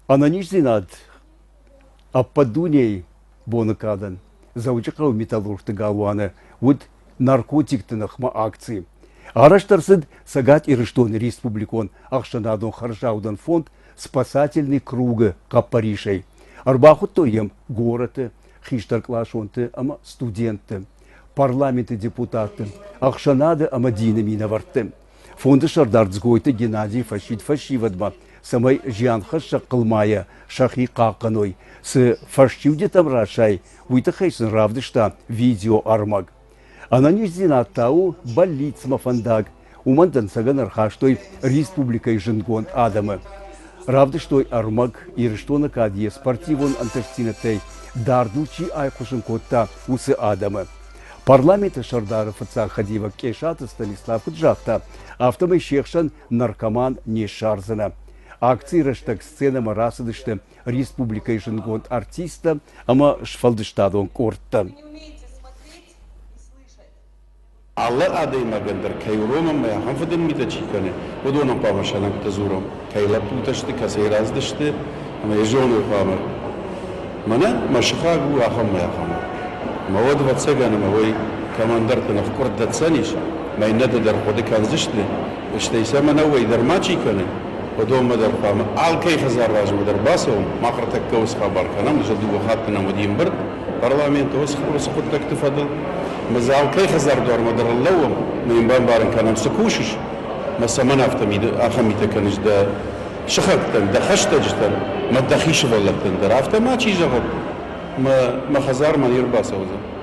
Ананиш зинат, аппадуней бонакадан, заучакау металлург галуана, вот наркотик-тынахма акции. Араштарсыд сагат ирыштон республикон, ахшанадон харжаудан фонд спасательный круга каппаришей. Арбахут тоем города, хиштарклашонты, ама студенты, парламенты депутаты, ахшанады ама динами наварты. Фонды шардардзгойты Геннадий фашивадма, самой жианхаша кылмая, шахи каканой, с фашивде там рашай, уйтахайсын равдышта видео армаг. Ананиждина тау больница фандаг, умандан саганар хаштой республикой жингон адамы. Равдыштой армаг ирыштона кадье спортивон антарктинатей, дардучи айкушын котта усы адамы. Парламенты Шардаров Хадива Кешата Станислав Куджахта, автомы Шехшан наркоман не шарзана. Акции раштак сцена марасадышты республикой жингон артиста, ама шфалдыштадон корта. Allah adayma gönder kayuromam ya hanfadın mi de çıkanı o da onun pavaşanak da zuram kayla putaştı kasayrazdı ama yezonu pamar mana maşıfa bu aham ya aham مواد واتسجن ما هو كمان درت نفكر دتسانيش ما ينادى در خود كان زشتي اشتيسا ما نوي در ما شي كان ودوم در فام على كي خزار راج مدر باسهم ما قرتك كوس خبر كان مجدو خاطنا مدين برد برلمان توس خدتك تفضل مازال كي خزار دور مدر اللوم من بان بارن كان مسكوشش ما سمنا افتمي اخميت كانش ده شخرتن ده خشتجتن ما دخيش ولتن در افتا ما شي جغب ما خزار ما يرباسه وزن